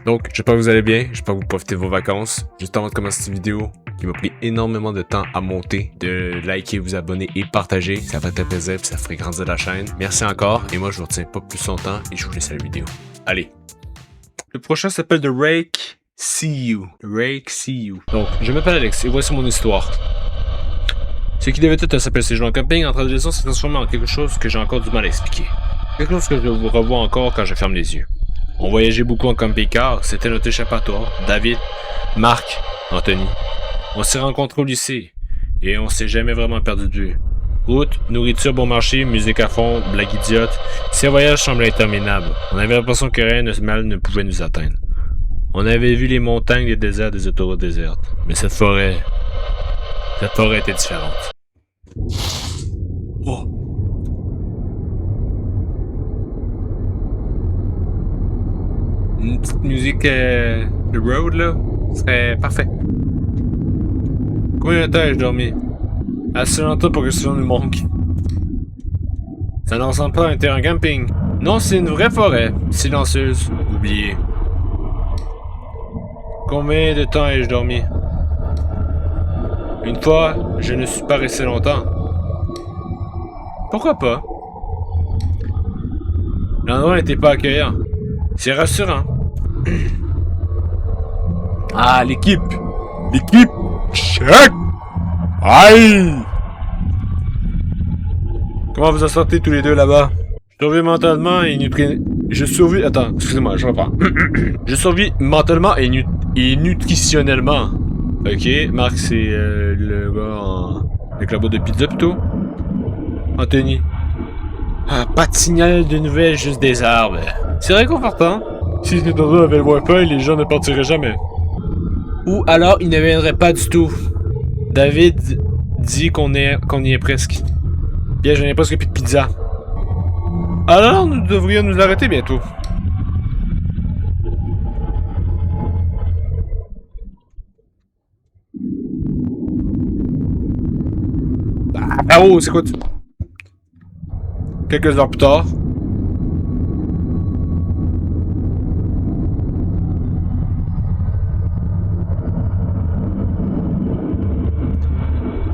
Donc, j'espère que vous allez bien, j'espère que vous profitez de vos vacances. Juste avant de commencer cette vidéo, qui m'a pris énormément de temps à monter, de liker, vous abonner et partager, ça fait très plaisir et ça ferait grandir la chaîne. Merci encore, et moi je vous retiens pas plus longtemps et je vous laisse à la vidéo. Allez! Le prochain s'appelle The Rake See You. The Rake See You. Donc, je m'appelle Alex et voici mon histoire. Ce qui devait être un simple séjour en camping, en traduction, s'est transformé en quelque chose que j'ai encore du mal à expliquer. Quelque chose que je vous revois encore quand je ferme les yeux. On voyageait beaucoup en camping-car, c'était notre échappatoire. David, Marc, Anthony. On s'est rencontrés au lycée, et on s'est jamais vraiment perdu de vue. Route, nourriture bon marché, musique à fond, blagues idiotes. Ces voyages semblaient interminables. On avait l'impression que rien de mal ne pouvait nous atteindre. On avait vu les montagnes, les déserts, des autoroutes désertes. Mais cette forêt était différente. Oh. Une petite musique de road là, serait parfait. Combien de temps ai-je dormi? Assez longtemps pour que cela nous manque. Ça ne ressemble pas à un terrain camping. Non, c'est une vraie forêt, silencieuse, oubliée. Combien de temps ai-je dormi? Une fois, je ne suis pas resté longtemps. Pourquoi pas? L'endroit n'était pas accueillant. C'est rassurant. Ah, l'équipe! L'équipe! Check! Aïe! Comment vous en sortez tous les deux là-bas? Je survis mentalement et Je survis... Attends, excusez-moi, je reprends. Je survis mentalement et nutritionnellement. Ok, Marc, c'est le gars avec la boîte de pizza plutôt. Anthony. Ah, pas de signal de nouvelles, juste des arbres. C'est réconfortant. Si cet endroit avait le Wi-Fi, les gens ne partiraient jamais. Ou alors, ils ne viendraient pas du tout. David dit qu'on y est presque. Bien, je n'ai presque plus de pizza. Alors, nous devrions nous arrêter bientôt. Ah oh, c'est quoi? Quelques heures plus tard.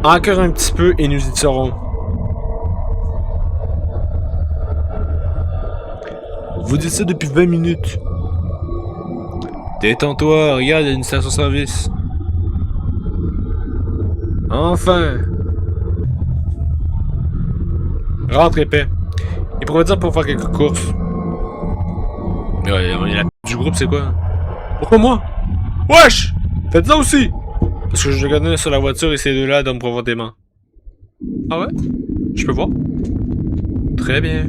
Encore un petit peu et nous y serons. Vous dites ça depuis 20 minutes. Détends-toi, regarde, il y a une station-service. Enfin! Rentre épais. Il pourrait dire pour faire quelques courses. Mais ouais, on est la du groupe, c'est quoi? Pourquoi moi? Wesh! Faites ça aussi! Parce que je regardais sur la voiture et ces deux-là dorment profondément. Ah ouais? Je peux voir? Très bien.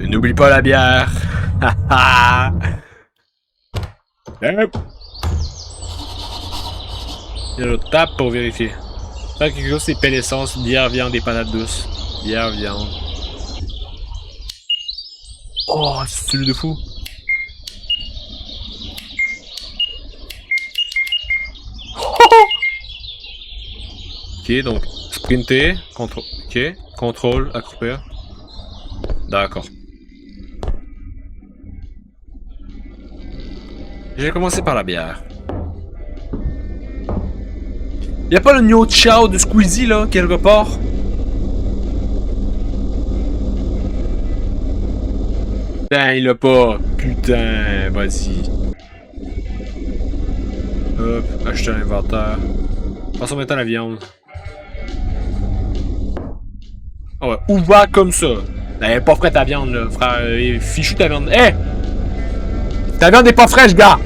N'oublie pas la bière! Haha! Je tape pour vérifier. Faire quelque chose, c'est pelle essence, bière, viande et patates douces. Bière, viande. Oh, c'est celui de fou. Ok, donc sprinter, contrôle. Ok, contrôle, accroupir. D'accord. Je vais commencer par la bière. Y'a pas le Nyo Chao de Squeezie là, quelque part? Putain, il l'a pas. Putain, vas-y. Hop, acheter un inventaire. Passons maintenant la viande. Ah ouais, ouvert comme ça. Elle est pas fraîche ta viande là, frère. Fichu ta viande. Hé! Hey! Ta viande est pas fraîche, gars!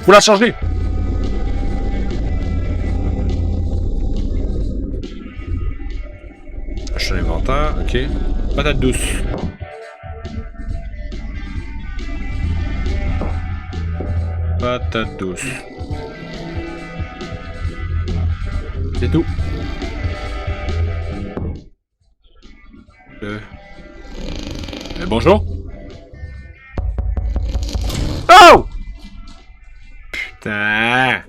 Faut la changer. Acheter un inventaire, ok. Patate douce. Patate douce. C'est tout. Bonjour. Oh! Putain.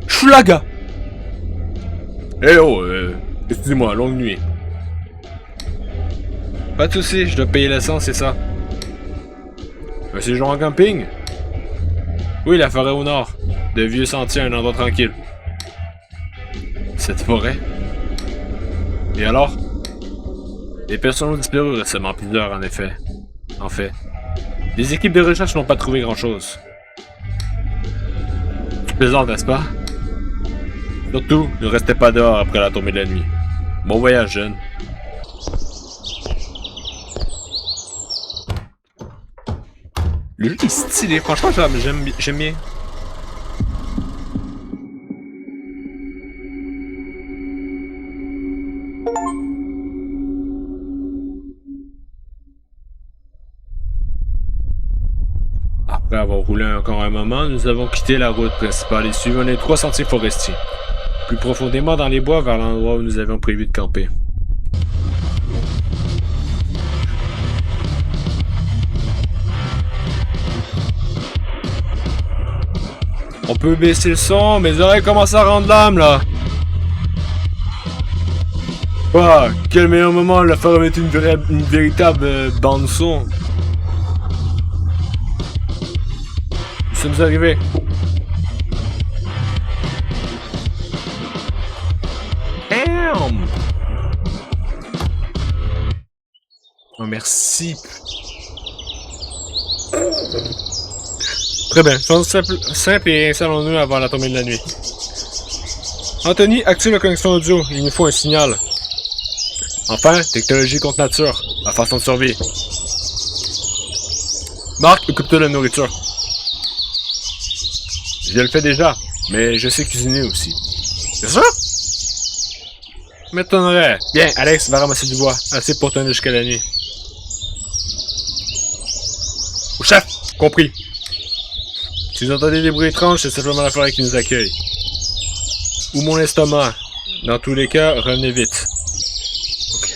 Je suis là, gars. Eh oh, excusez-moi, longue nuit. Pas de soucis, je dois payer l'essence, c'est ça. Un séjour en camping? Oui, la forêt au nord. De vieux sentiers, un endroit tranquille. Cette forêt? Et alors? Les personnes ont disparu récemment, plusieurs en effet. En fait. Les équipes de recherche n'ont pas trouvé grand-chose. Tu plaisantes, n'est-ce pas? Surtout, ne restez pas dehors après la tombée de la nuit. Bon voyage, jeune. Le jeu est stylé, franchement, j'aime bien. Après avoir roulé encore un moment, nous avons quitté la route principale et suivi les 3 sentiers forestiers. Plus profondément dans les bois vers l'endroit où nous avions prévu de camper. On peut baisser le son, mes oreilles commencent à rendre l'âme là. Ah, quel meilleur moment de faire mettre une véritable bande son. Nous sommes arrivés. Damn! Oh, merci. Très bien. Chose simple et installons-nous avant la tombée de la nuit. Anthony, active la connexion audio. Il nous faut un signal. Enfin, technologie contre nature. La façon de survie. Marc, occupe-toi de la nourriture. Je le fais déjà, mais je sais cuisiner aussi. C'est ça? M'étonnerait. Bien, Alex va ramasser du bois. Assez pour tenir jusqu'à la nuit. Au chef! Compris. Si vous entendez des bruits étranges, c'est simplement la forêt qui nous accueille. Ou mon estomac. Dans tous les cas, revenez vite. Ok.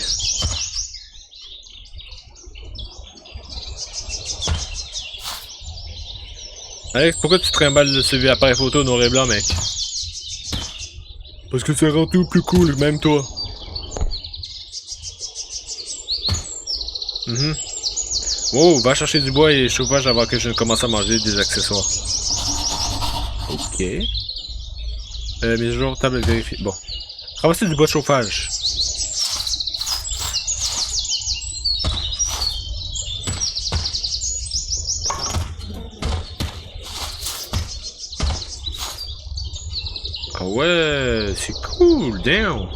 Alex, pourquoi tu trimbales le CV appareil photo noir et blanc, mec? Parce que ça rend tout plus cool, même toi. Oh, va chercher du bois et chauffage avant que je ne commence à manger des accessoires. Ok. Mise à jour, table vérifiée. Bon. Ramasser du bois de chauffage. Ah ouais, c'est cool, damn.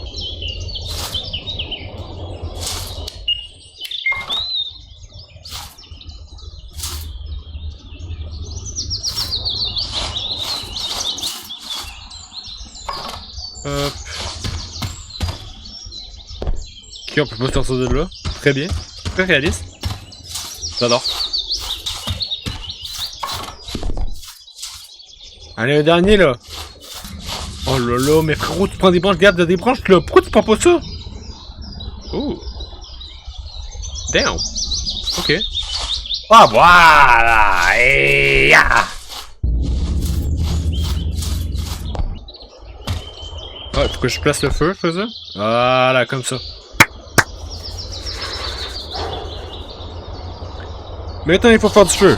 Ok, on peut pas sortir de là. Très bien. Très réaliste. J'adore. Allez, un dernier là. Oh là là, mais frérot, tu prends des branches, garde des branches là. Pourquoi tu prends pas ça? Oh. Damn. Ok. Ah, voilà. Et ouais, faut que je place le feu, je fais ça? Voilà, comme ça. Maintenant, il faut faire du feu.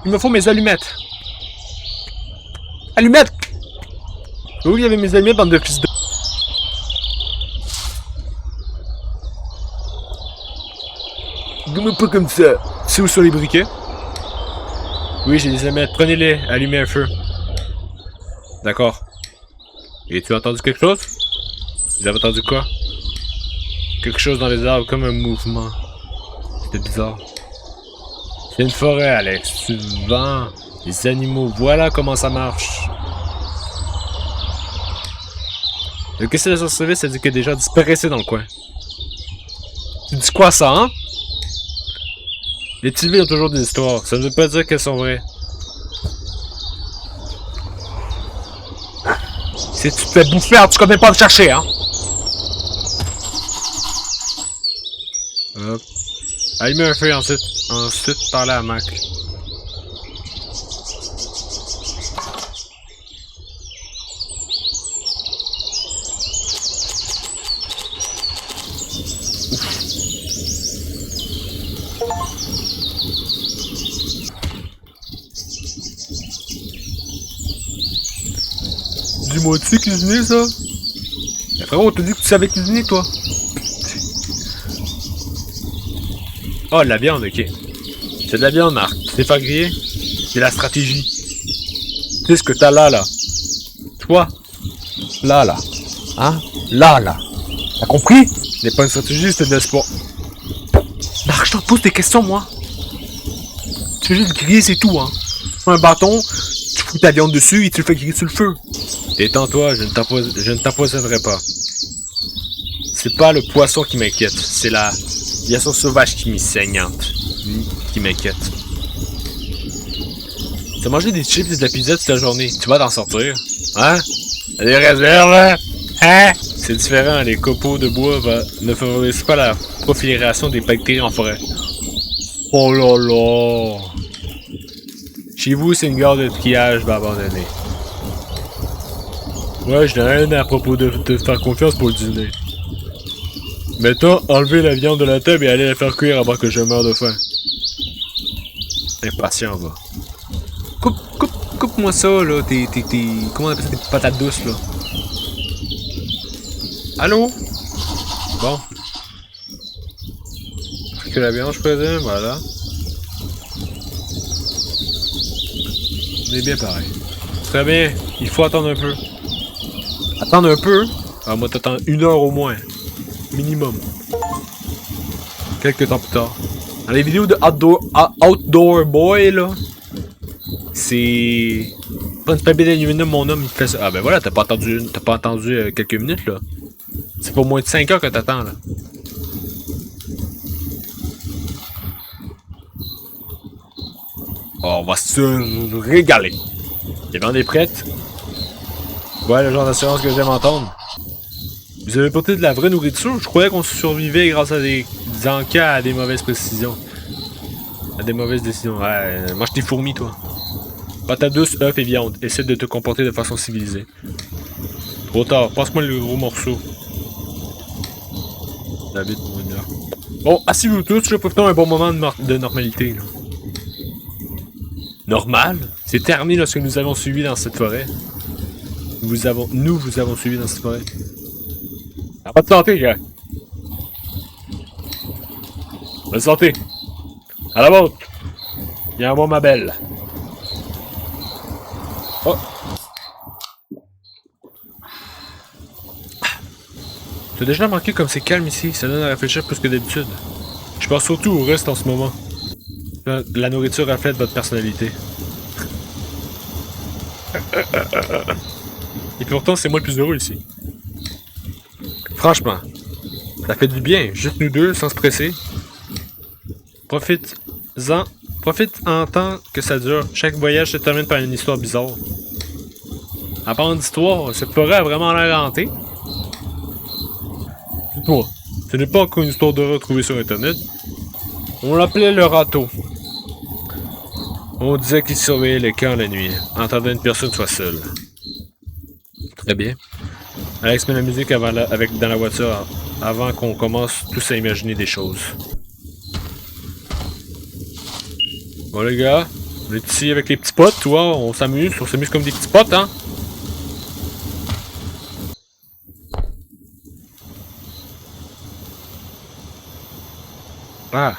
Il me faut mes allumettes. Allumettes! Où il y avait mes allumettes, bande de fils de... Dis-moi pas comme ça. C'est où sont les briquets? Oui, j'ai des allumettes. Prenez-les, allumez un feu. D'accord. Et tu as entendu quelque chose? Vous avez entendu quoi? Quelque chose dans les arbres, comme un mouvement. C'était bizarre. C'est une forêt, Alex. Tu vends les animaux. Voilà comment ça marche. Le questionnaire de service, ça dit que des gens disparaissaient dans le coin. Tu dis quoi ça, hein? Les TV ont toujours des histoires. Ça ne veut pas dire qu'elles sont vraies. Si tu te fais bouffer, tu connais pas le chercher, hein? Hop. Allumer un feu ensuite. Ensuite, parler à Mac. Dis-moi, tu sais cuisiner ça? Mais frérot, t'as dit que tu savais cuisiner toi? Oh, de la viande, ok. C'est de la viande, Marc. Tu sais faire griller? C'est la stratégie. Tu sais ce que t'as là. Toi? Là. Hein? Là. T'as compris? Ce n'est pas une stratégie, c'est de l'espoir. Marc, je t'en pose des questions, moi. Tu fais juste griller, c'est tout, hein. Tu prends un bâton, tu fous ta viande dessus et tu le fais griller sur le feu. Détends-toi, je ne t'empoisonnerai pas. C'est pas le poisson qui m'inquiète, c'est la liaison sauvage qui m'y saignante. Qui m'inquiète. Tu as mangé des chips et de la pizza toute la journée, tu vas t'en sortir. Hein? Les réserves, hein? C'est différent, les copeaux de bois ne favorisent pas la prolifération des bactéries en forêt. Oh là là! Chez vous, c'est une gare de triage abandonnée. Ouais, je n'ai rien à propos de te faire confiance pour le dîner. Mettons, enlever la viande de la table et aller la faire cuire avant que je meure de faim. Impatient, va. Coupe-moi ça, là, comment on appelle ça, tes patates douces, là? Allô? Bon. Que la viande, je faisais, voilà. On est bien pareil. Très bien, il faut attendre un peu. Attendre un peu? Ah, moi, t'attends 1 heure au moins. Minimum. Quelques temps plus tard. Dans les vidéos de Outdoor Boy, là, c'est... Prends une papier d'aluminium, mon homme, il fait ça. Ah ben voilà, t'as pas attendu quelques minutes, là. C'est pas moins de 5 heures que t'attends, là. Oh, on va se régaler. Les viandes est prête. Voilà le genre d'assurance que j'aime entendre. Vous avez porté de la vraie nourriture? Je croyais qu'on survivait grâce à des encas à des mauvaises précisions. À des mauvaises décisions. Ouais, mange tes fourmis, toi. Patates douces, œufs et viande. Essaie de te comporter de façon civilisée. Trop tard. Passe-moi le gros morceau. David, pour 1 heure. Bon, asseyez-vous tous. Je profite un bon moment de normalité, là. Normal? C'est terminé lorsque nous avons suivi dans cette forêt. Nous vous avons suivi dans cette forêt. Ça va te santé, gars. Bonne santé. À la vôtre. Viens voir ma belle. Oh. T'as déjà remarqué comme c'est calme ici? Ça donne à réfléchir plus que d'habitude. Je pense surtout au reste en ce moment. La nourriture reflète votre personnalité. Et pourtant, c'est moi le plus heureux ici. Franchement, ça fait du bien, juste nous deux, sans se presser. Profite en tant que ça dure. Chaque voyage se termine par une histoire bizarre. À part d'histoire, cette forêt a vraiment l'air hantée. Dites-moi, ce n'est pas encore une histoire de retrouvée sur internet. On l'appelait le râteau. On disait qu'il surveillait les camps la nuit, entendant une personne soit seule. Très bien. Alex met la musique dans la voiture avant qu'on commence tous à imaginer des choses. Bon les gars, on est ici avec les petits potes, tu vois, on s'amuse comme des petits potes, hein? Ah.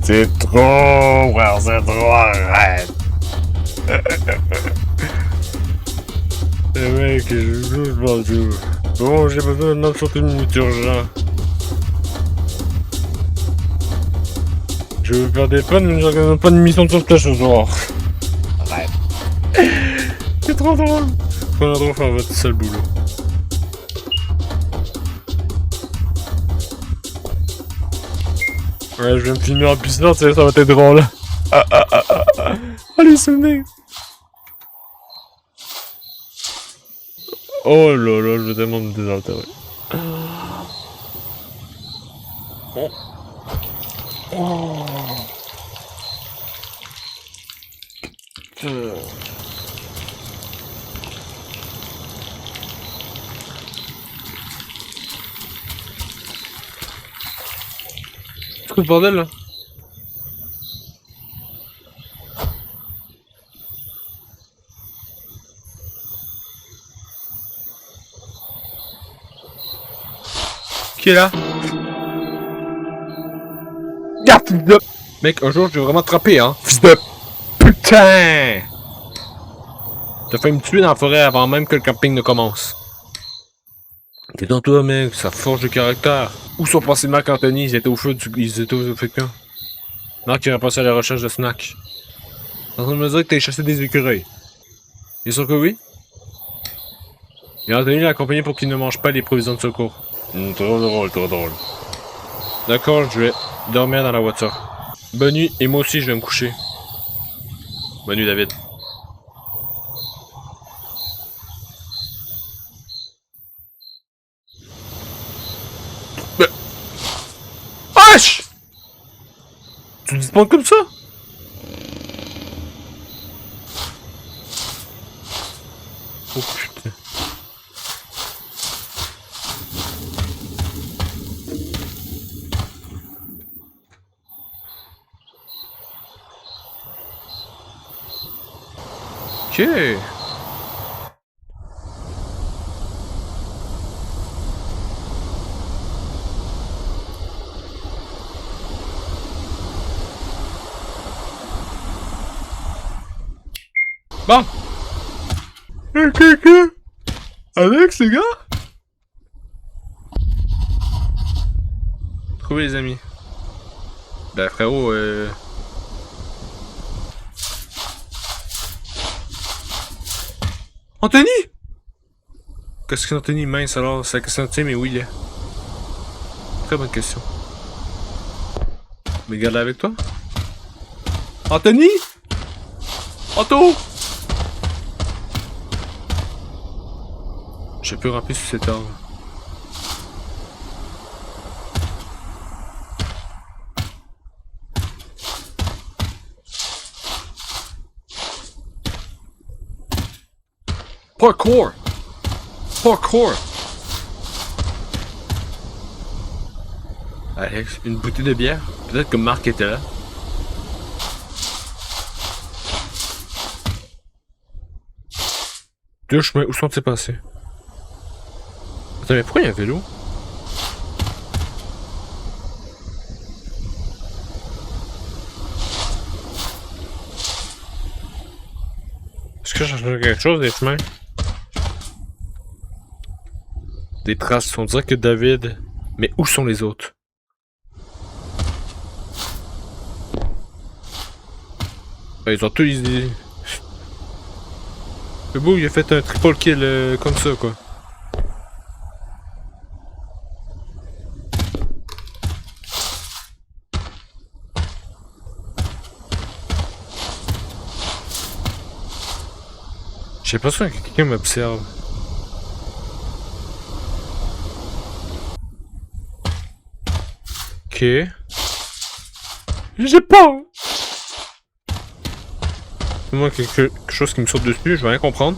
C'est trop, frère, c'est trop, arrête. Mec, bon, j'ai besoin d'un 30 minutes urgent. Je veux faire des pannes, mais j'organise pas de mission de sauvetage ce soir. Arrête. C'est trop drôle. Prenez droit à faire votre seul boulot. Ouais, je vais me filmer en piscine, ça va être drôle. Oh, les souvenirs. Oh là là, je vais tellement me désaltérer. Oh. Oh. C'est quoi le bordel là? Qui est là? Garde, fils de... Mec, un jour je vais vraiment te trapper, hein. Fils de... Putain! T'as failli me tuer dans la forêt avant même que le camping ne commence. Détends-toi, mec, ça forge le caractère. Où sont passés Marc et Anthony? Ils étaient au feu de camp. Marc irait passer à la recherche de snacks. T'es en train de me dire que t'as chassé des écureuils? Bien sûr que oui? Et Anthony l'a accompagné pour qu'il ne mange pas les provisions de secours. Trop drôle, trop drôle. D'accord, je vais dormir dans la voiture. Bonne nuit, et moi aussi je vais me coucher. Bonne nuit, David. Wesh! Tu te spawns comme ça? Oh putain. Ok. Bon. Alex, les gars? Trouver les amis. Ben frérot, Anthony? Qu'est-ce que Anthony? Mince alors, c'est la question de mais oui. Très bonne question. Mais garde-la avec toi? Anthony? Anto? J'ai pu remplir sous cet arbre. Parkour! Parkour! Alex, une bouteille de bière? Peut-être que Marc était là. Deux chemins, où sont-ils passés? Attends, mais pourquoi il y a un vélo? Est-ce que je cherche quelque chose des chemins? Des traces, on dirait que David... Mais où sont les autres? Ils ont tous... Le beau, il a fait un triple kill comme ça, quoi. J'ai l'impression que quelqu'un m'observe. Ok. J'ai peur! Moi quelque chose qui me saute dessus, je vais rien comprendre.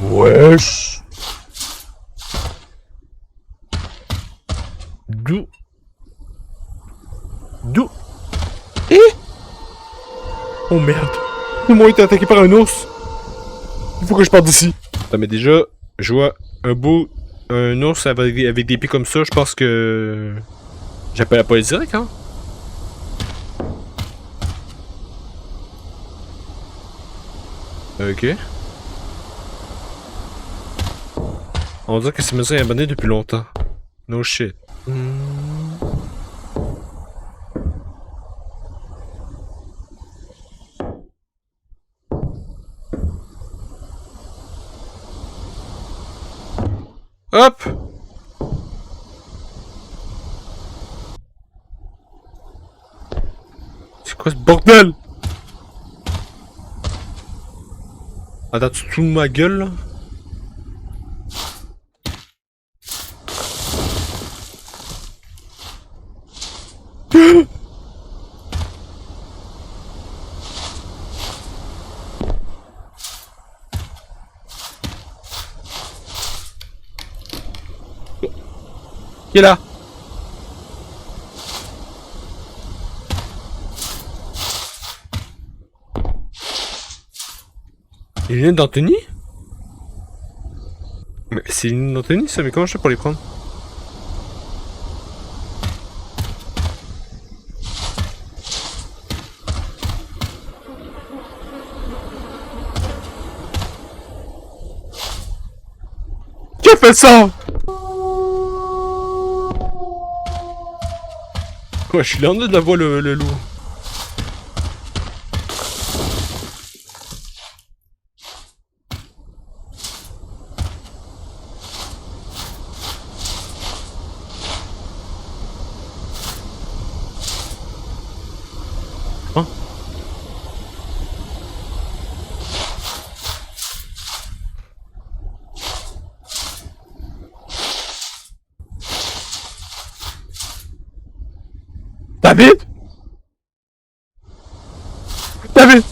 Wesh! D'où? D'où? Eh? Oh merde! Au moins, il été attaqué par un ours! Il faut que je parte d'ici! Ah, mais déjà, je vois un ours avec des pieds comme ça, je pense que... J'appelle la police direct, hein? Ok. On dirait que cette maison est abandonnée depuis longtemps. No shit. Hop! C'est quoi ce bordel? Attends, tu te fous de ma gueule là? Qui est là? Les lunettes d'Anthony? Mais c'est les lunettes d'Anthony ça, mais comment je fais pour les prendre? Qui a fait ça? Ouais, je suis là en train de la voir le loup. Hein? David? David?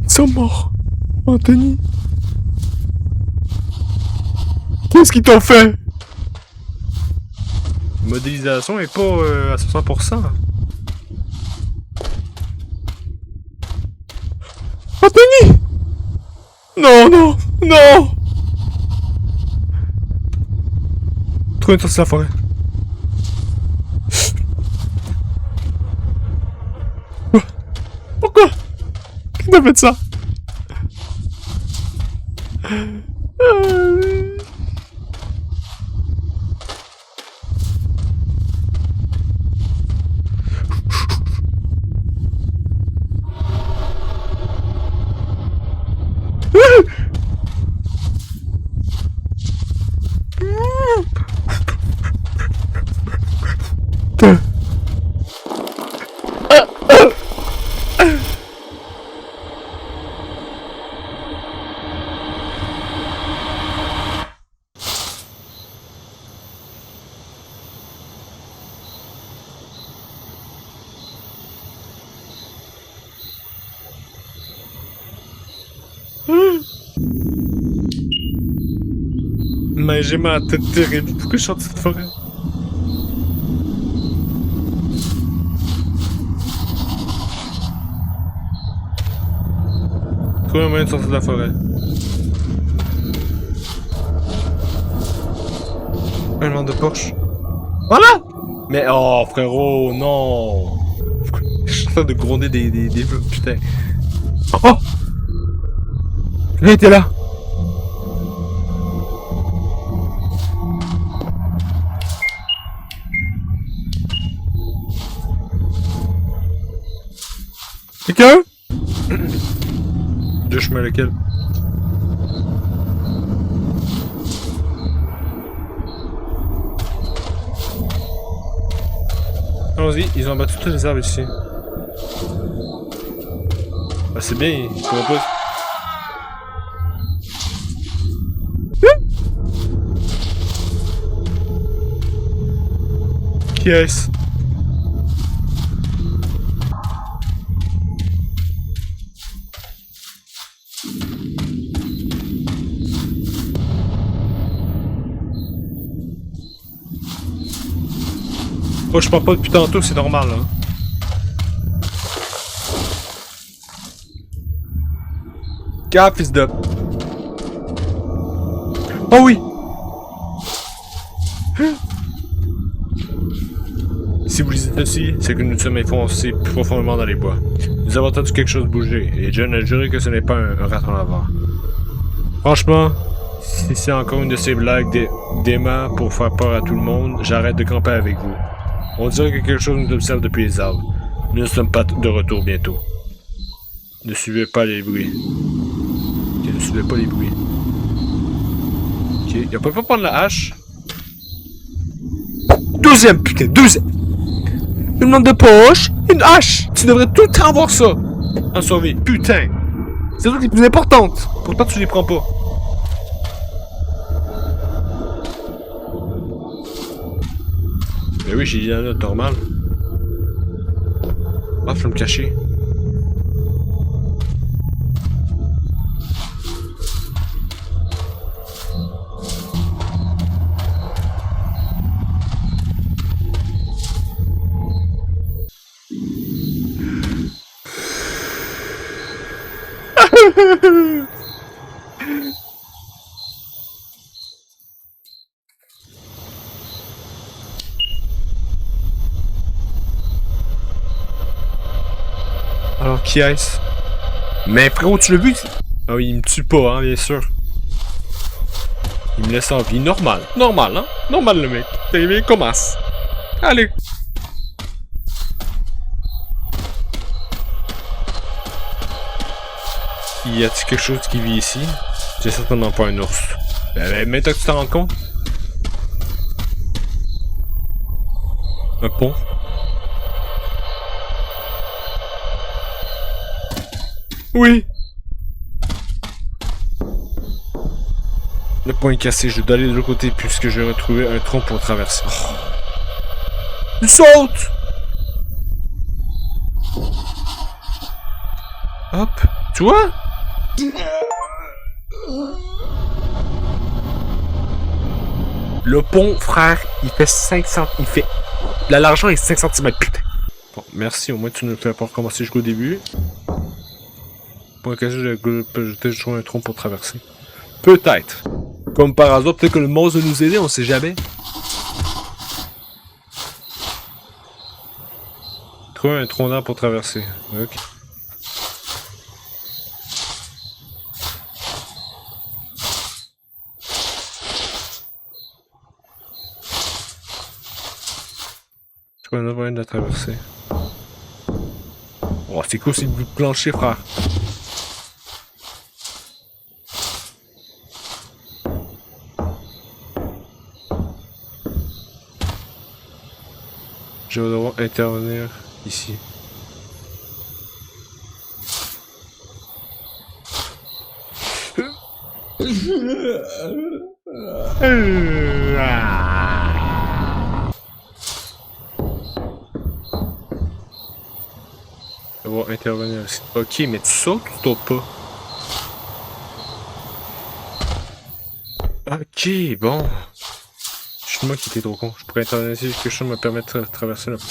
Ils sont morts. Anthony. Qu'est-ce qu'ils t'ont fait? La modélisation est pas à 100%. Anthony! Non, non, non! Trouve une sortie de la forêt. Pourquoi? Qui t'a fait ça? Mais j'ai ma tête terrible. Pourquoi je sors de cette forêt? Trouve un moyen de sortir de la forêt. Un lampe de Porsche. Voilà! Mais oh frérot, non! Je suis en train de gronder des putain. Oh! Viens, t'es là! Quelqu'un? Deux chemins, lequel? Allons-y, ils ont abattu tous les arbres ici. Ah, c'est bien, ils pourront pas. Qui est-ce? Oh, je parle pas depuis tantôt, c'est normal, là. Cap, fils de... Oh oui! Si vous lisez ceci, c'est que nous sommes enfoncés plus profondément dans les bois. Nous avons entendu quelque chose bouger, et John a juré que ce n'est pas un rat en avant. Franchement, si c'est encore une de ces blagues d'Emma pour faire peur à tout le monde, j'arrête de camper avec vous. On dirait que quelque chose nous observe depuis les arbres. Nous ne sommes pas de retour bientôt. Ne suivez pas les bruits. Ok, ne suivez pas les bruits. Ok, il peut pas prendre la hache. Deuxième, putain, deuxième. Une lampe de poche, une hache. Tu devrais tout le temps avoir ça. En survie, putain. C'est toi qui est plus importante. Pourtant, tu les prends pas. Mais oui, j'ai dit la note normale. Ah, je vais me cacher. Alors, qui est-ce? Mais frérot, tu l'as vu? Ah oui, il me tue pas, hein, bien sûr. Il me laisse en vie. Normal. Normal, hein? Normal, le mec. Il commence. Allez. Y a-t-il quelque chose qui vit ici? C'est certainement pas un ours. Mais toi que tu t'en rends compte? Un pont? Oui! Le pont est cassé, je dois aller de l'autre côté puisque je vais retrouver un tronc pour traverser. Oh. Il saute! Hop! Tu vois? Le pont, frère, il fait 5 cm. Il fait. La largeur est 5 cm, putain. Bon, merci, au moins tu ne fais pas recommencer jusqu'au début. Pour cacher, je trouve un tronc pour traverser. Peut-être. Comme par hasard, peut-être que le monstre va nous aider, on sait jamais. Trouver un tronc d'arbre pour traverser. Ok. Je crois qu'on a moyen de la traverser. Oh, c'est cool, c'est le plancher, frère. Je vais devoir intervenir ici. Je vais devoir intervenir ici. Ok, mais tu sautes ou tu sautes pas? Ok, bon. C'est moi qui étais trop con. Je pourrais intervenir ici, quelque chose me permettre de traverser le pont.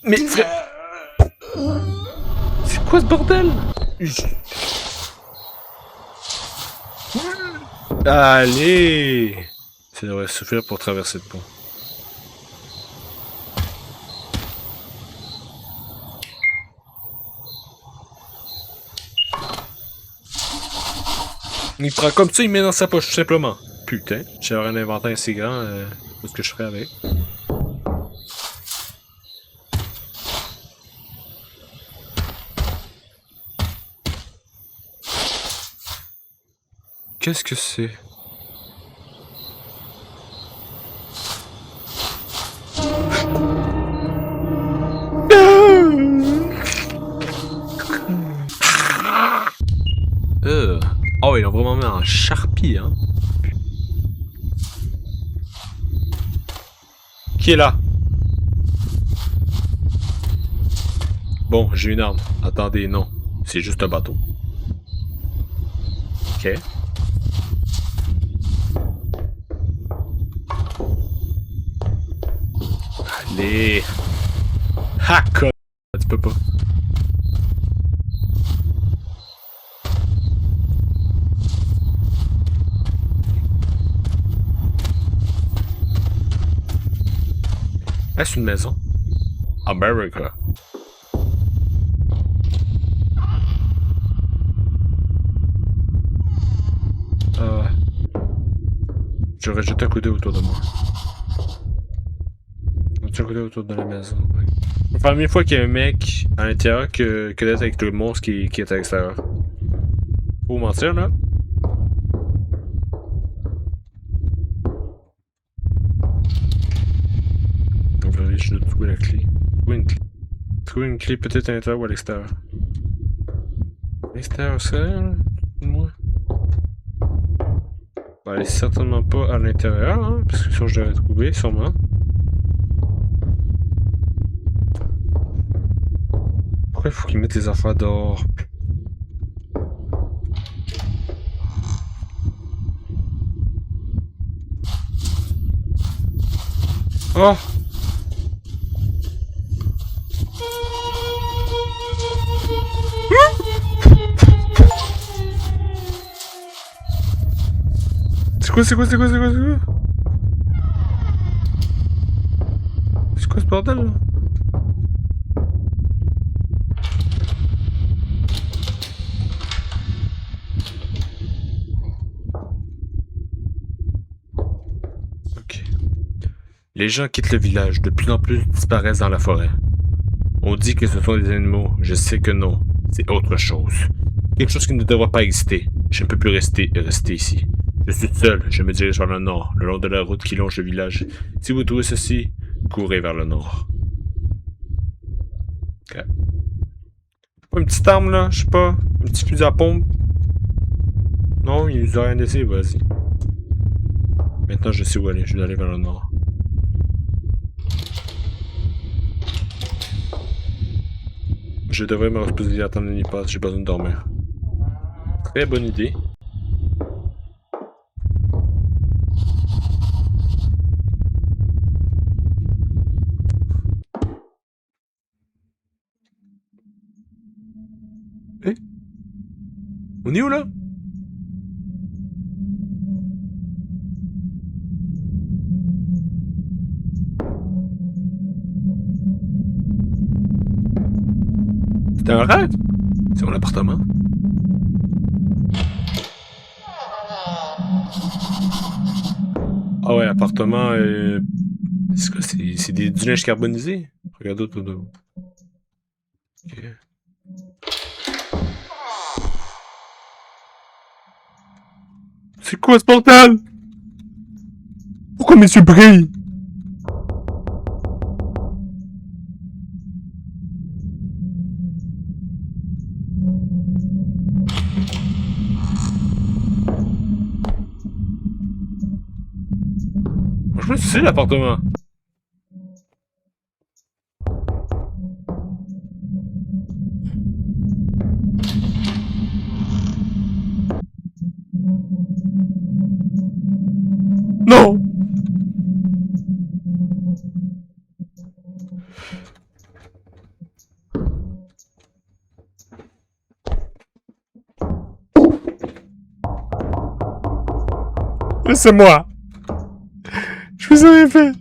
Mais c'est quoi ce bordel? Allez! Ça devrait suffire pour traverser le pont. Il prend comme ça, il met dans sa poche, tout simplement. Putain, j'aurais un inventaire assez grand, qu'est-ce que je ferais avec? Qu'est-ce que c'est? Oh, ils l'ont vraiment mis en charpie, hein. Qui est là? Bon, j'ai une arme. Attendez, non. C'est juste un bateau. Ok. Allez. Ha, con. Tu peux pas. Est-ce une maison? America. J'aurais jeté un coup d'œil autour de moi. Jeté un coup d'œil autour de la maison. Ouais. C'est la première fois qu'il y a un mec à l'intérieur que d'être avec le monstre qui est à l'extérieur. Faut mentir, là. Donc là, je dois trouver la clé. Trouver une clé peut-être à l'intérieur ou à l'extérieur. À l'extérieur, ça, là? Moi. Bah, elle est certainement pas à l'intérieur, hein, parce que sinon je l'aurais trouvé, sûrement. Pourquoi il faut qu'ils mettent les affaires dehors? Oh! C'est quoi? C'est quoi ce bordel là? Ok. Les gens quittent le village, de plus en plus disparaissent dans la forêt. On dit que ce sont des animaux, je sais que non, c'est autre chose. Quelque chose qui ne devrait pas exister. Je ne peux plus rester ici. Je suis seul, je me dirige vers le nord, le long de la route qui longe le village. Si vous trouvez ceci, courez vers le nord. Ok. Pas une petite arme là, je sais pas, un petit fusil à pompe. Non, il nous a rien laissé, vas-y. Maintenant je sais où aller, je dois aller vers le nord. Je devrais me reposer à attendre une nuit passe, j'ai besoin de dormir. Très bonne idée. Eh? On est où là? C'était un rêve? C'est mon appartement? Ah ouais, appartement, c'est quoi, c'est du linge carbonisé? Regarde autour de vous. Ok. C'est quoi ce portal? Pourquoi mes yeux brillent? Franchement, c'est l'appartement. Non! Laissez-moi! Je vous ai rien fait!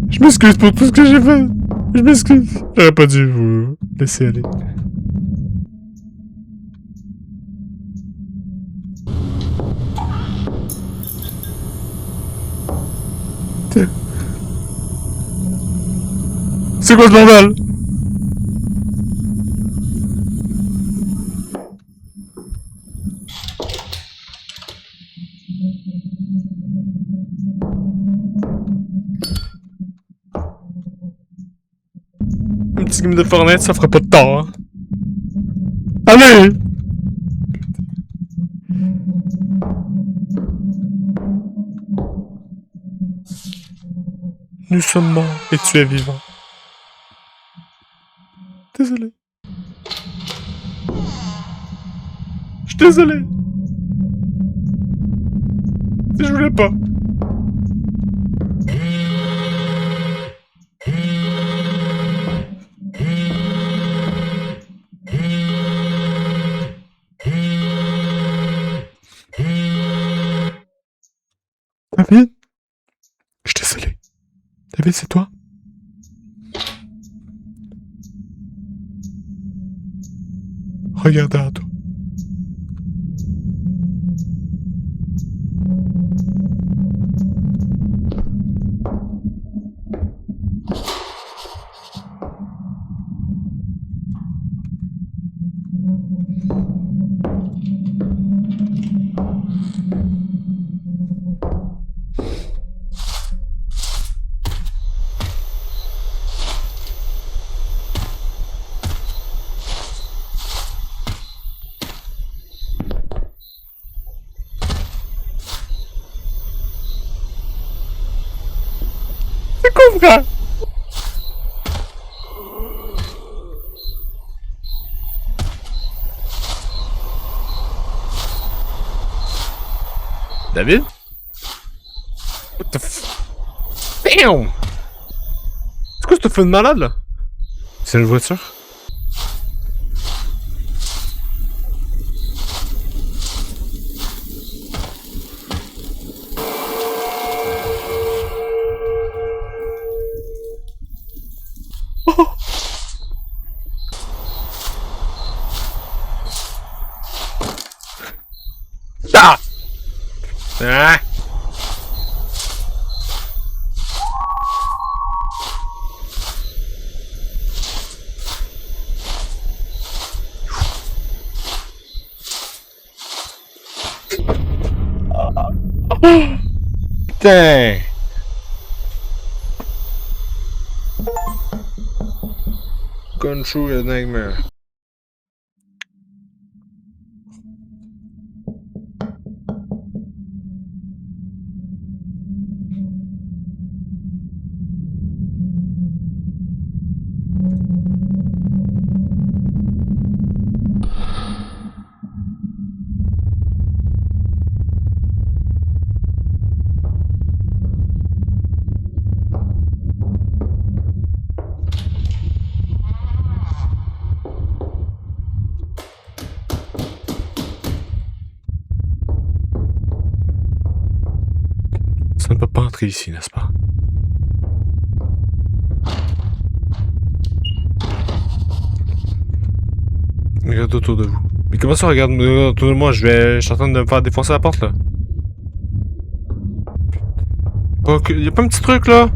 Je m'excuse pour tout ce que j'ai fait! Je m'excuse! J'aurais pas dû vous laisser aller. C'est quoi ce bordel? Un petit game de Fortnite, ça fera pas de tort. Hein. Allez! Nous sommes morts et tu es vivant. Désolé. Je suis désolé. Je voulais pas. David? Je suis désolé. David, c'est toi? Regarde derrière toi. C'est quoi, frère? David? What the f... Damn! C'est quoi ce feu de malade, là? C'est une voiture? Oh! Ah! Ah! Putain! Control a nightmare. Ça ne peut pas entrer ici, n'est-ce pas? Regarde autour de vous. Mais comment ça, regarde autour de moi? Je suis en train de me faire défoncer la porte, là. Y'a pas un petit truc, là?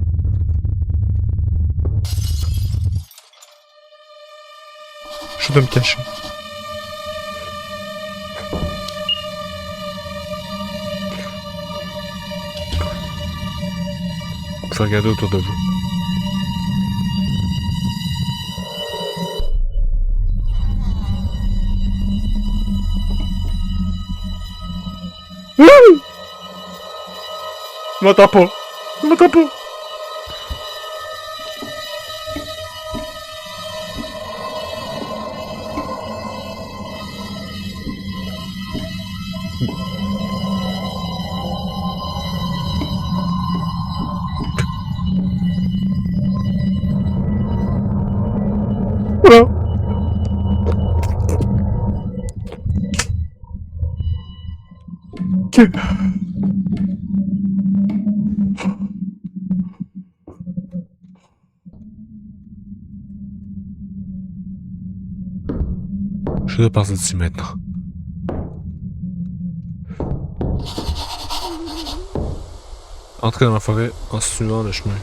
Je dois me cacher. Je vais regarder autour de vous. Je m'entends pas. Je m'entends pas. Voilà. Ok. Je dois partir d'ici maintenant. Entrer dans la forêt en suivant le chemin.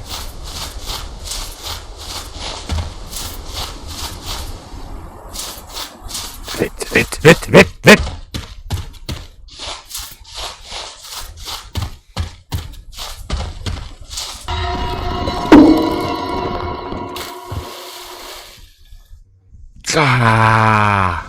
Vite, vite, vite, vite, vite! Ah!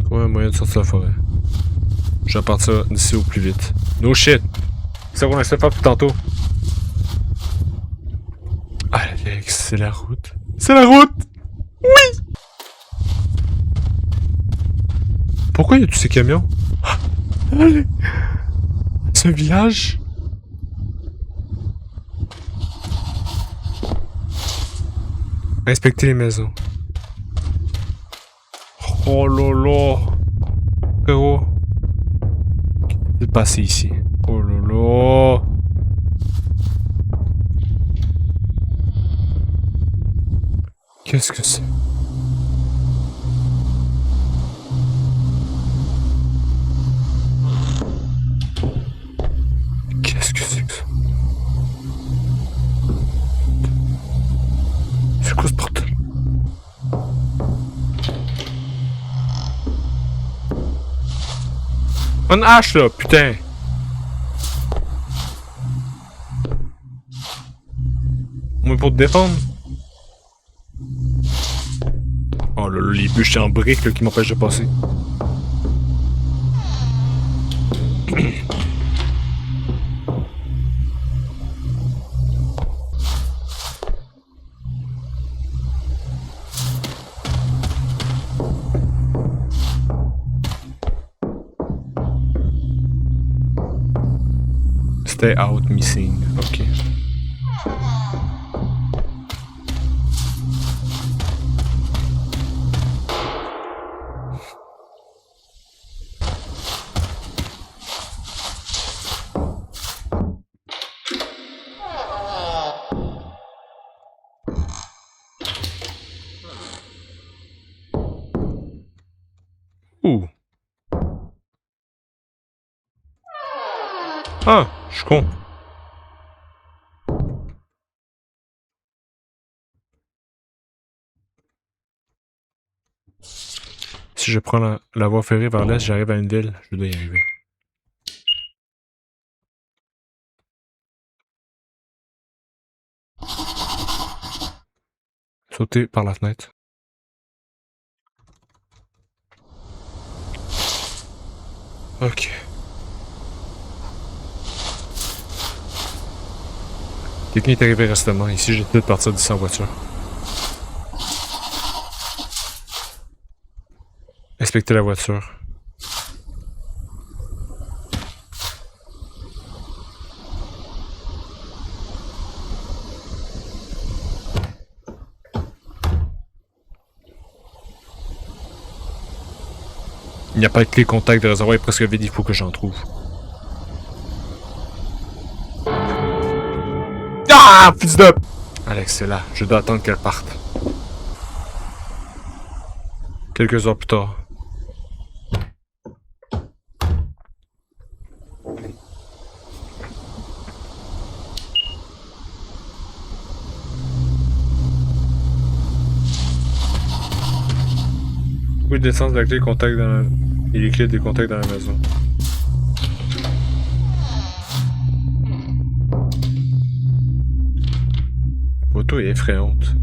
Trouver un moyen de sortir de la forêt. Je vais partir d'ici au plus vite. No shit! C'est ça qu'on essaie de faire depuis tantôt. Alex, c'est la route. C'est la route! Oui! Pourquoi il y a tous ces camions? Allez! C'est un village? Inspectez les maisons. Oh là là! Frérot! Qu'est-ce qui s'est passé ici? Oh là là! Qu'est-ce que c'est? Qu'est-ce que c'est que ça? C'est quoi ce bordel? Une hache là, putain! Moi pour te défendre? Oh là là, les bûches en briques là, qui m'empêchent de passer. Stay out missing, ok. Ouh. Ah, je suis con. Si je prends la voie ferrée vers l'est, j'arrive à une ville. Je dois y arriver. Sauter par la fenêtre. Ok. Quelqu'un est arrivé récemment. Ici, j'ai peut-être partir d'ici en voiture. Inspecter la voiture. Il n'y a pas de clé contact, le réservoir est presque vide, il faut que j'en trouve. Ah, fils de... Alex, c'est là, je dois attendre qu'elle parte. Quelques heures plus tard. Oui, l'essence de la clé contact dans la... et les clés des contacts dans la maison. La photo est effrayante.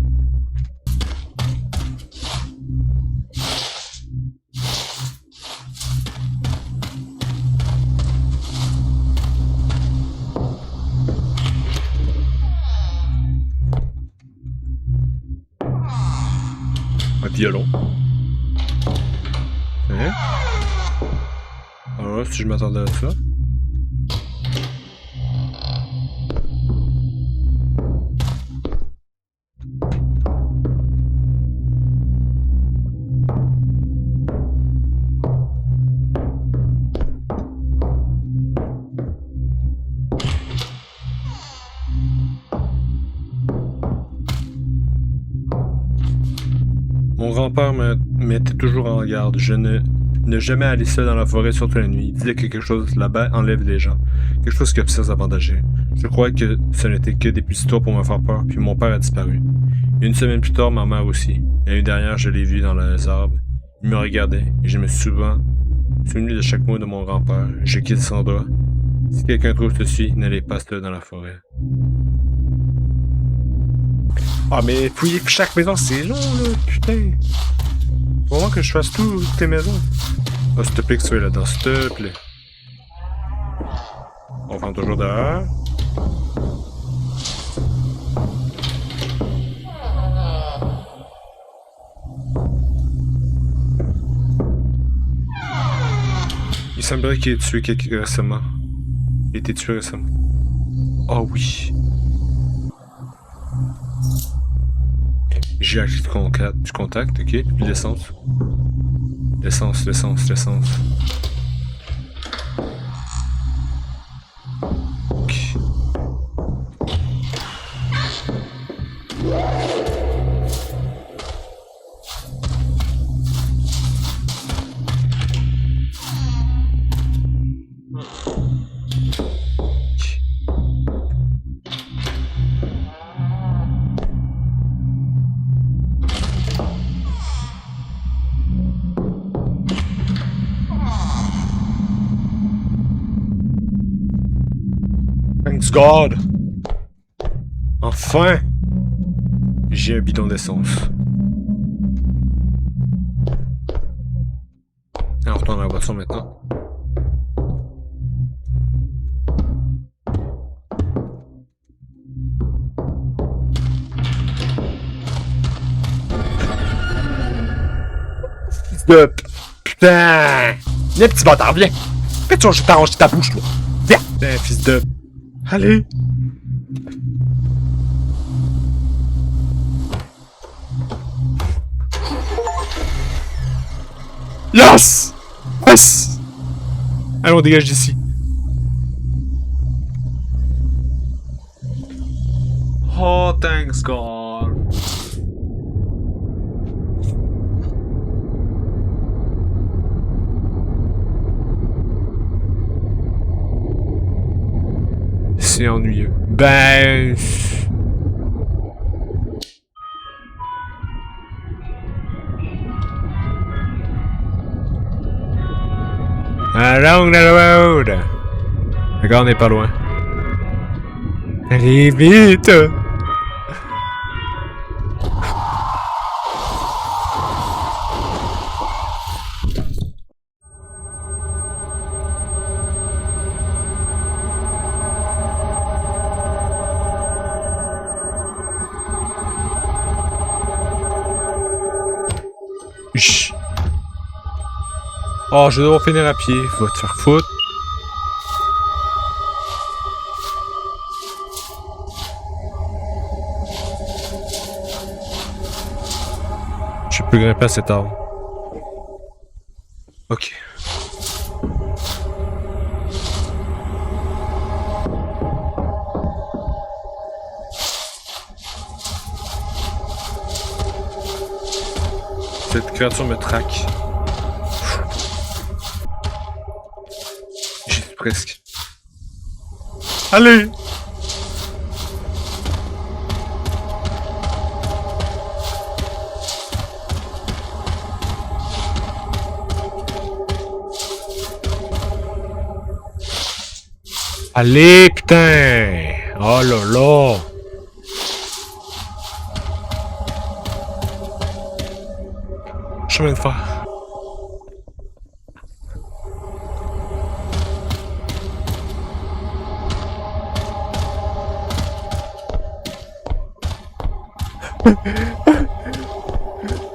Un violon. Hein? Alors, si je m'attendais à ça. Mon grand-père me mettait toujours en garde. Je ne jamais aller seul dans la forêt, surtout la nuit. Il disait que quelque chose là-bas enlève les gens. Quelque chose qui observe avant d'agir. Je crois que ce n'était que des petites histoires pour me faire peur, puis mon père a disparu. Une semaine plus tard, ma mère aussi. L'année dernière, je l'ai vu dans les arbres. Il me regardait, et je me suis souvent souvenu de chaque mot de mon grand-père. Je quitte cet endroit. Si quelqu'un trouve ceci, n'allez pas seul dans la forêt. Ah, mais fouiller chaque maison, c'est long, là, putain. Faut vraiment que je fasse toutes tes maisons. Ah, s'il te plaît que tu sois là-dedans, s'il te plaît. On rentre toujours dehors. Il semblerait qu'il ait tué quelqu'un récemment. Il a été tué récemment. Oh oui. J'ai accès du contact, ok. Puis l'essence. L'essence. Ok. Thanks God! Enfin! J'ai un bidon d'essence. On retourne à la voiture maintenant. Putain! Viens, petit bâtard, viens! Fais-tu je t'arrange ta bouche, là! Viens! Putain, fils de... Allez! Yes! Yes! Allons, on dégage d'ici. Oh, thanks God! C'est ennuyeux. Ben... Along the road! D'accord, on n'est pas loin. Allez, vite! Chut. Oh, je dois finir à pied. Faut te faire foutre. Je peux grimper à cet arbre. Ok. Cette créature me traque. J'y suis presque. Allez! Allez, putain! Oh là là! Chemin de fer.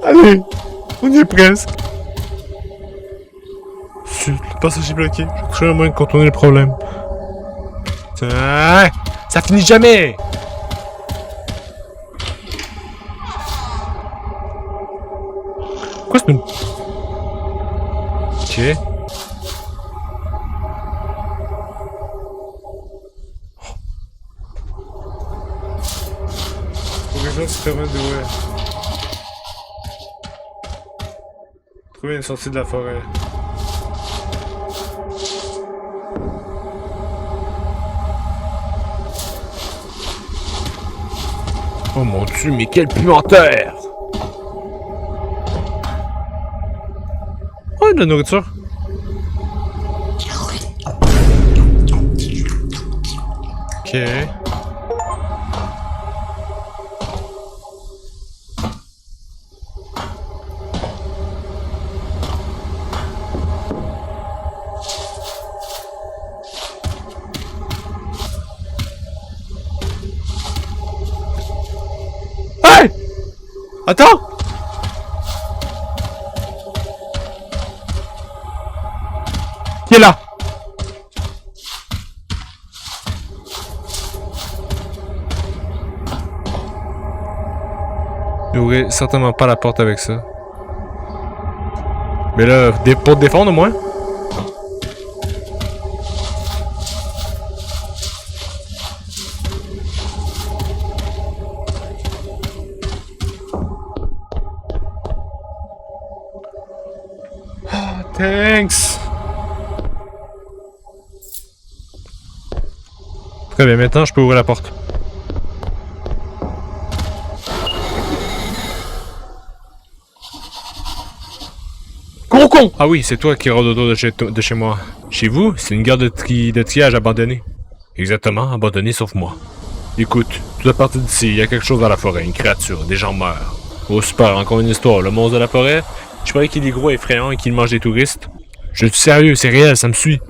Allez! On y est presque! Le passage est bloqué. Je trouve un moyen de contourner le problème. Ah, ça finit jamais! Quoi c'est une... Ok. Faut que je se permettre d'ouvrir. Trouver une sortie de la forêt. Oh mon Dieu, mais quel puanteur! Oh, de la nourriture! Ok. Hey! Attends! Qui est là? J'ouvrirai certainement pas la porte avec ça. Mais là, pour te défendre au moins. Thanks! Très bien, maintenant je peux ouvrir la porte. Gros con! Ah oui, c'est toi qui rôde autour de chez moi. Chez vous, c'est une gare de triage abandonnée. Exactement, abandonnée sauf moi. Écoute, tout à partir d'ici, il y a quelque chose dans la forêt, une créature, des gens meurent. Oh super, encore une histoire, le monstre de la forêt. Je croyais qu'il est gros, effrayant et qu'il mange des touristes. Je suis sérieux, c'est réel, ça me suit.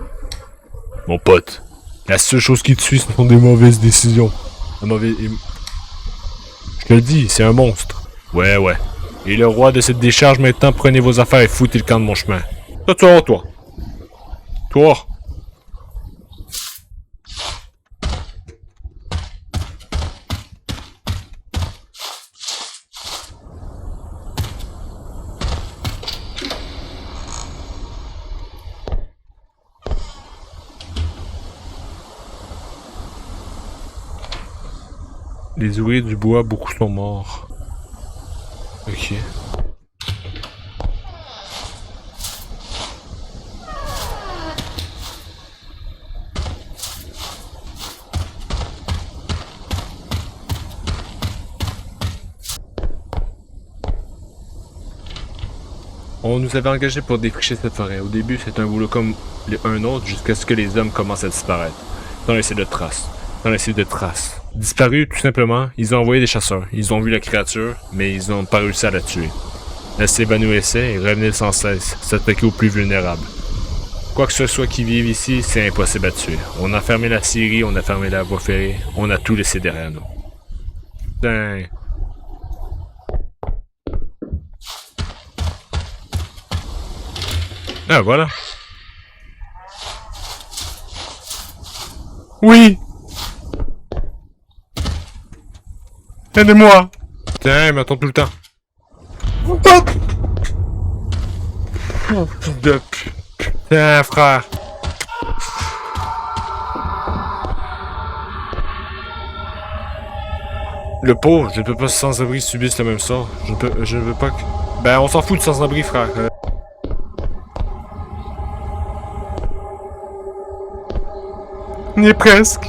Mon pote, la seule chose qui te suit, ce sont des mauvaises décisions. Je te le dis, c'est un monstre. Ouais. Et le roi de cette décharge, maintenant, prenez vos affaires et foutez le camp de mon chemin. Toi. Les ouvriers du bois, beaucoup sont morts. Ok. On nous avait engagés pour défricher cette forêt. Au début, c'est un boulot comme un autre jusqu'à ce que les hommes commencent à disparaître. Sans laisser de traces. Disparus, tout simplement, ils ont envoyé des chasseurs. Ils ont vu la créature, mais ils n'ont pas réussi à la tuer. Elle s'évanouissait et revenait sans cesse, s'attaquer aux plus vulnérables. Quoi que ce soit qui vive ici, c'est impossible à tuer. On a fermé la scierie, on a fermé la voie ferrée, on a tout laissé derrière nous. Putain. Ah, voilà. Oui! Aidez-moi! Putain, il m'attend tout le temps. Oh, de putain, frère. Le pauvre, je ne peux pas sans-abri subisse le même sort. Je ne veux pas que... Ben, on s'en fout de sans-abri, frère. On y est presque.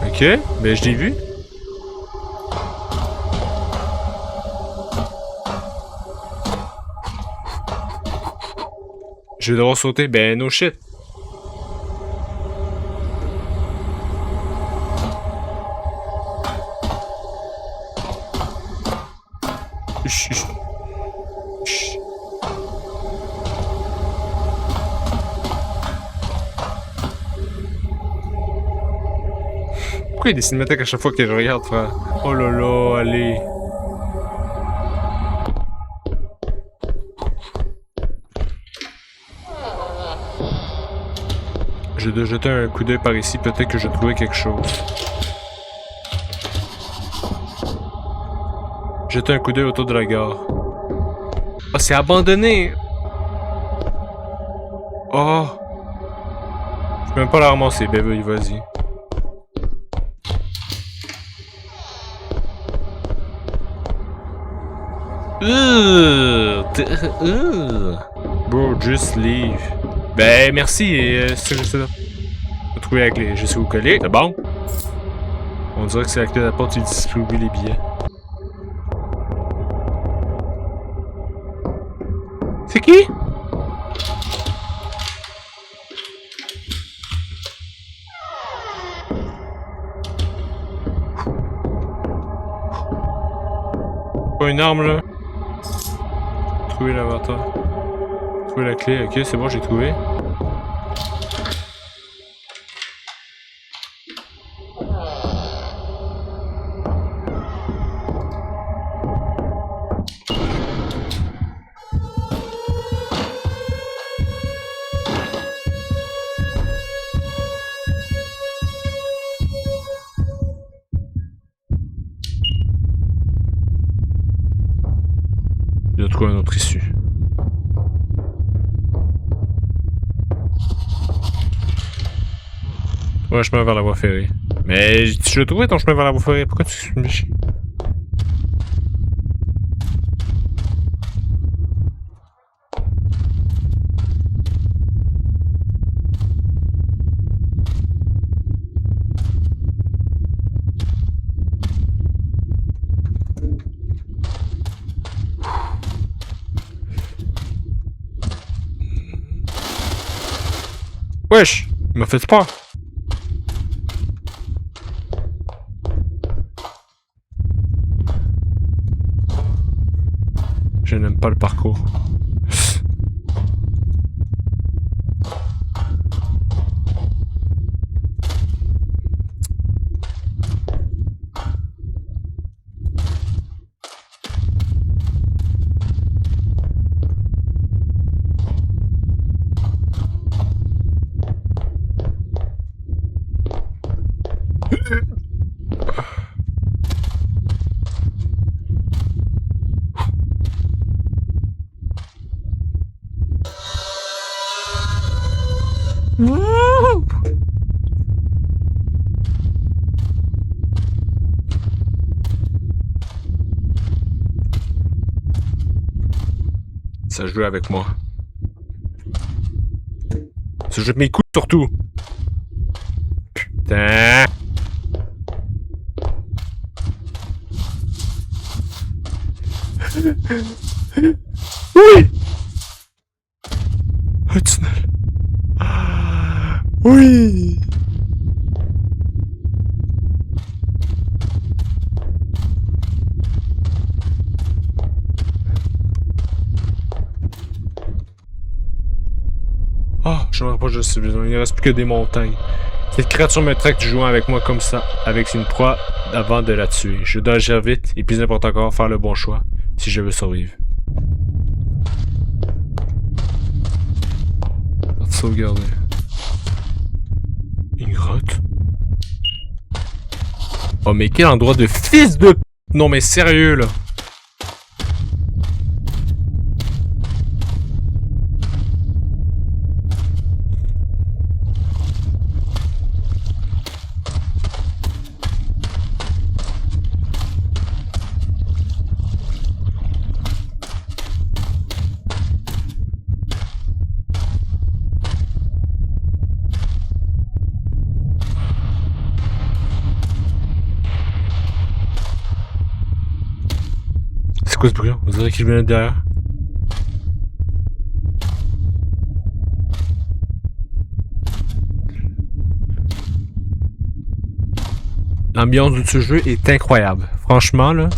Ok, ben je l'ai vu. Je vais devoir sauter. Ben, no shit. Chut. Pourquoi il y a des cinématiques à chaque fois que je regarde, frère? Oh là là, allez. Je dois jeter un coup d'œil par ici, peut-être que je trouvais quelque chose. Jeter un coup d'œil autour de la gare. Oh, c'est abandonné! Oh! Je peux même pas la ramasser, ben vas-y. Bro, just leave. Ben merci et c'est juste ça. J'ai trouvé la clé, je sais où coller. C'est bon? On dirait que c'est la clé de la porte qui distribue les billets. C'est qui? Pas une arme là? Trouver l'inventaire. Trouver la clé, ok c'est bon j'ai trouvé. trouver une autre issue. Ouais, chemin vers la voie ferrée. Mais tu l'as trouvé ton chemin vers la voie ferrée, pourquoi tu me chies? Wesh! Il m'a fait peur! Je n'aime pas le parcours. Ça joue avec moi. Ça joue avec mes coups surtout. Putain. Oui. Un tunnel. Oui. Ah, je me rapproche de ce besoin. Il ne reste plus que des montagnes. Cette créature me traque du jouant avec moi comme ça, avec une proie avant de la tuer. Je dois agir vite et plus important encore, faire le bon choix si je veux survivre. Sauvegarder. Une grotte? Oh mais quel endroit de fils de... Non mais sérieux là! C'est quoi ce bruit? On dirait qu'il vient de derrière. L'ambiance de ce jeu est incroyable. Franchement, là.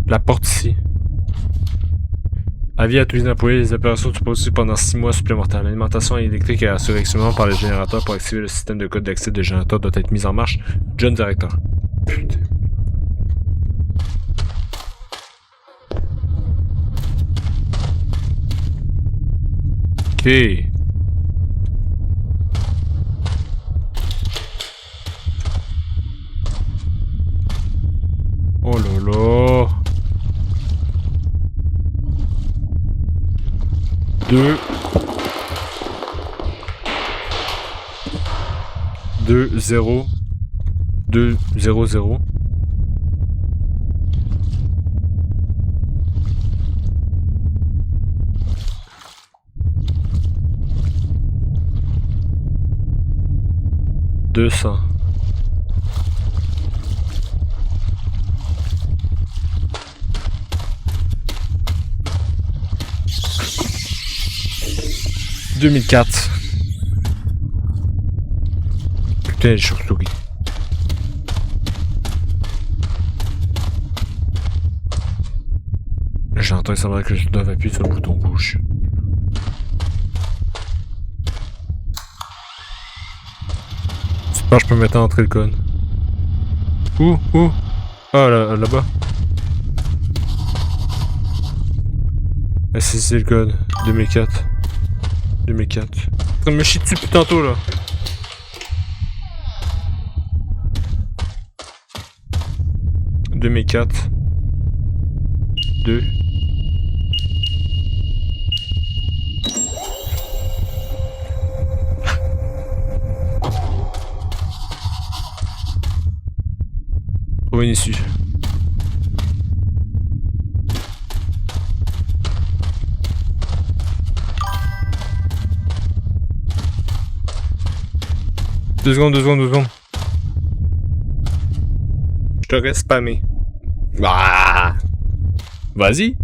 La porte ici. Avis à tous les employés, les opérations sont possibles pendant 6 mois supplémentaires. L'alimentation électrique est assurée exclusivement par le générateur. Pour activer le système de code d'accès de générateur doit être mis en marche. John Director. Putain. Ok. Oh là là. 2 2 0 2 0 0 200 2004. Putain, les chauves-souris. J'entends, il semblerait que je dois appuyer sur le bouton rouge. Super, je peux mettre à entrer le code. Où? Ah, là-bas. Ah, c'est le code. 2004. 2004. Ça me chie dessus depuis tantôt là. « 2004. 2. Trouver une issue. Deux secondes. Je t'aurais spammé. Ah! Vas-y.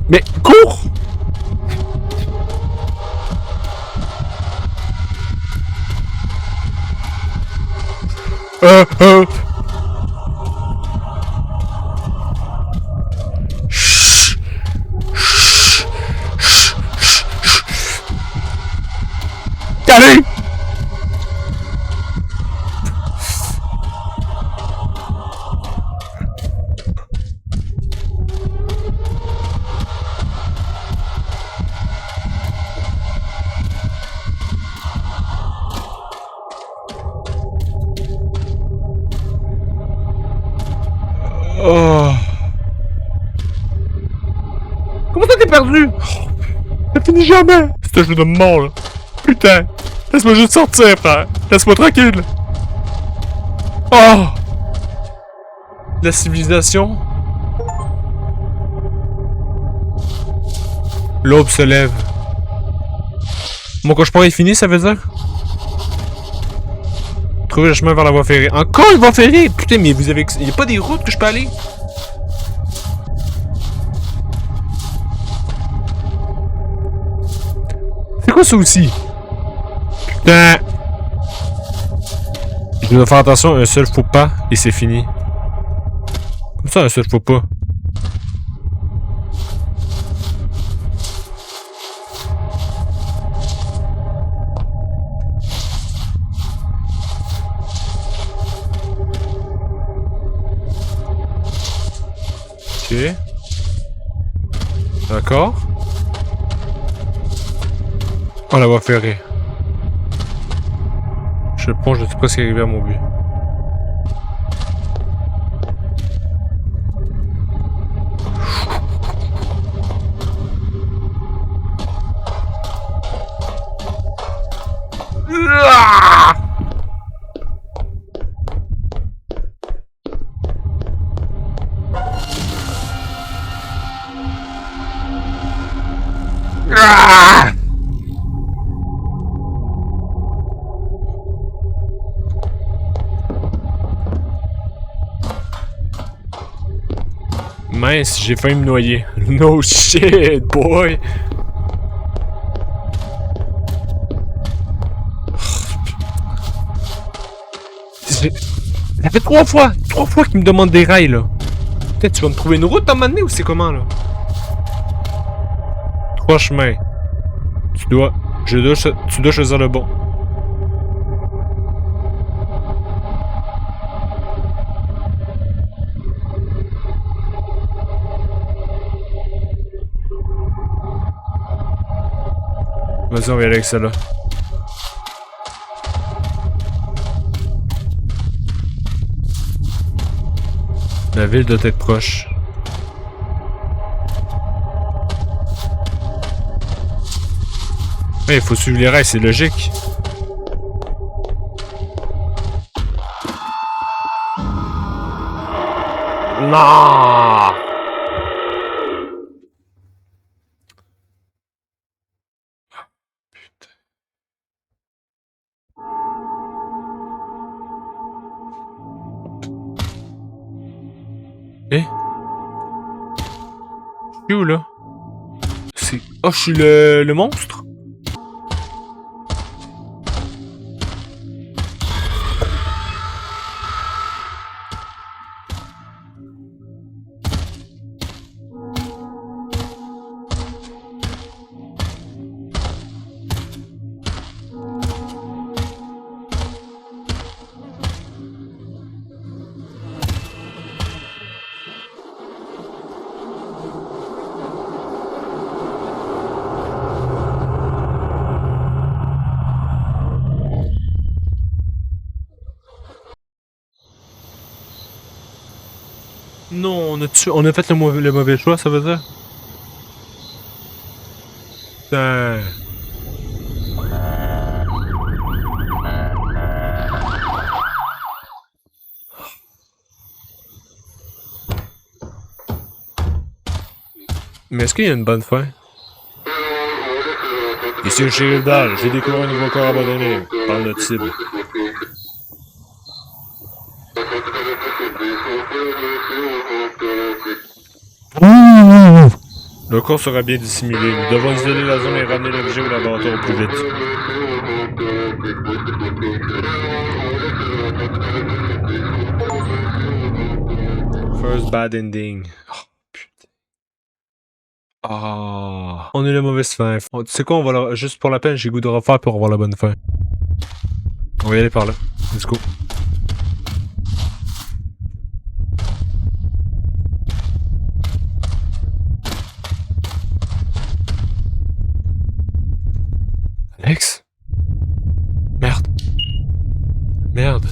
Mais cours! Allez! Oh. Comment ça t'es perdu? Ça finit jamais! C'est un jeu de mort, là. Putain! Laisse-moi juste sortir, frère! Laisse-moi tranquille! Oh! La civilisation? L'aube se lève. Mon cauchemar est fini, ça veut dire? Trouver le chemin vers la voie ferrée. Encore une voie ferrée! Putain, mais vous avez... Il n'y a pas des routes que je peux aller? C'est quoi ça aussi? Putain! Je dois faire attention, un seul faux pas et c'est fini. Comme ça, un seul faux pas. Ok. D'accord. Oh, la voie ferrée. Je pense que je suis presque arrivé à mon but. Mince, j'ai failli me noyer. No shit, boy! Ça fait trois fois qu'il me demande des rails, là. Peut-être tu vas me trouver une route à un moment donné ou c'est comment, là? 3 chemins. Tu dois choisir le bon. Vas-y, on va y aller avec celle-là. La ville doit être proche. Ouais, il faut suivre les rails, c'est logique. Non! Eh? Je suis où là? C'est... Oh, je suis le monstre? non, on a fait le mauvais choix, ça veut dire? Putain. Mais est-ce qu'il y a une bonne fin? Ici le shérif Dahl, j'ai découvert un nouveau corps abandonné par notre cible. Le corps sera bien dissimulé. Nous devons isoler la zone et ramener l'objet au laboratoire au plus vite. First bad ending. Oh, putain. Ah. On est la mauvaise fin. Tu sais quoi, juste pour la peine, j'ai goût de refaire pour avoir la bonne fin. On va y aller par là. Let's go. Alex? Merde. Merde.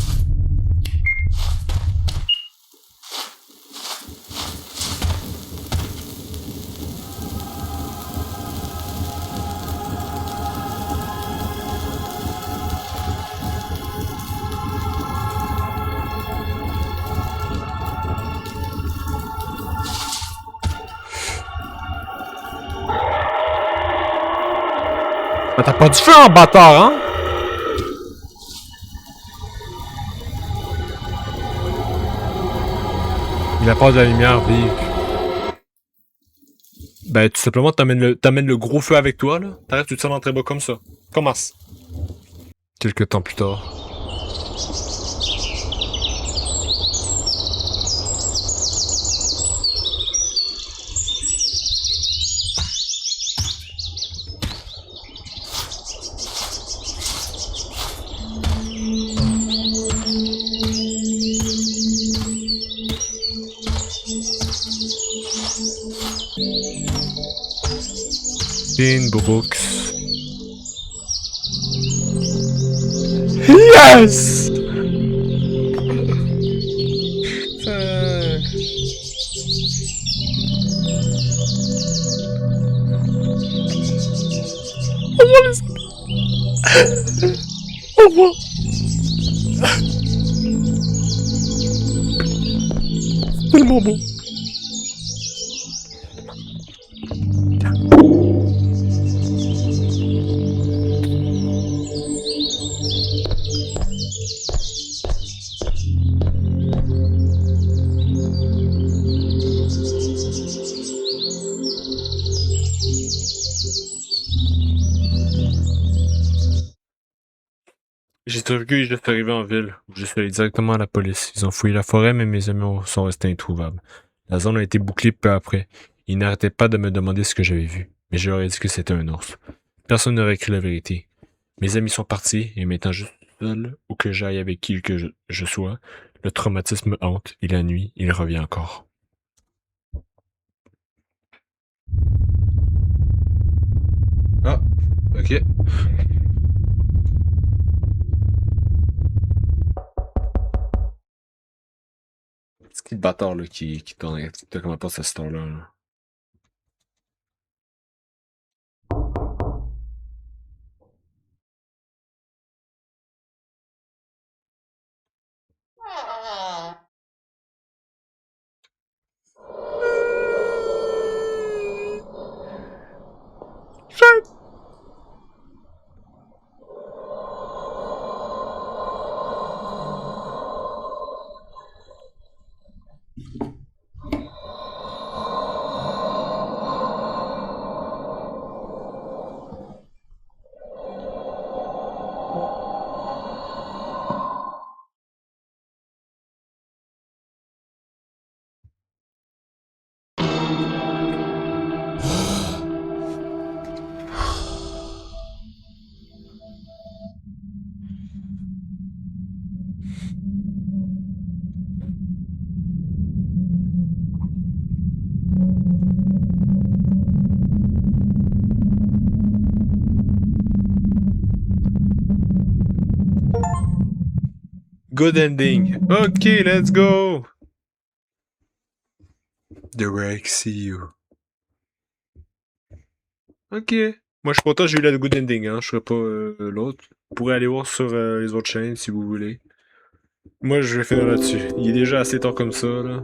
Mais t'as pas du feu en bâtard, hein? Il apporte de la lumière vive. Ben, tout simplement, t'amènes le gros feu avec toi, là. T'arrêtes, tu te sers dans très bas comme ça. Commence. Quelques temps plus tard. Dean Brooks. Yes! Au revoir. Tellement beau. J'ai survécu et je suis arrivé en ville, où je suis allé directement à la police. Ils ont fouillé la forêt, mais mes amis sont restés introuvables. La zone a été bouclée peu après. Ils n'arrêtaient pas de me demander ce que j'avais vu, mais je leur ai dit que c'était un ours. Personne n'aurait cru la vérité. Mes amis sont partis, et m'étant juste seul, où que j'aille avec qui que je sois, le traumatisme me hante, et la nuit, il revient encore. Ah, ok. C'est qui le bâtard là qui te comment pas cette histoire-là? Là? Good ending. Ok, let's go. The Wreck, see you. Ok. Moi, je suis content, j'ai eu la good ending, hein. Je serais pas l'autre. Vous pourrez aller voir sur les autres chaînes si vous voulez. Moi, je vais finir là-dessus. Il est déjà assez tard comme ça, là.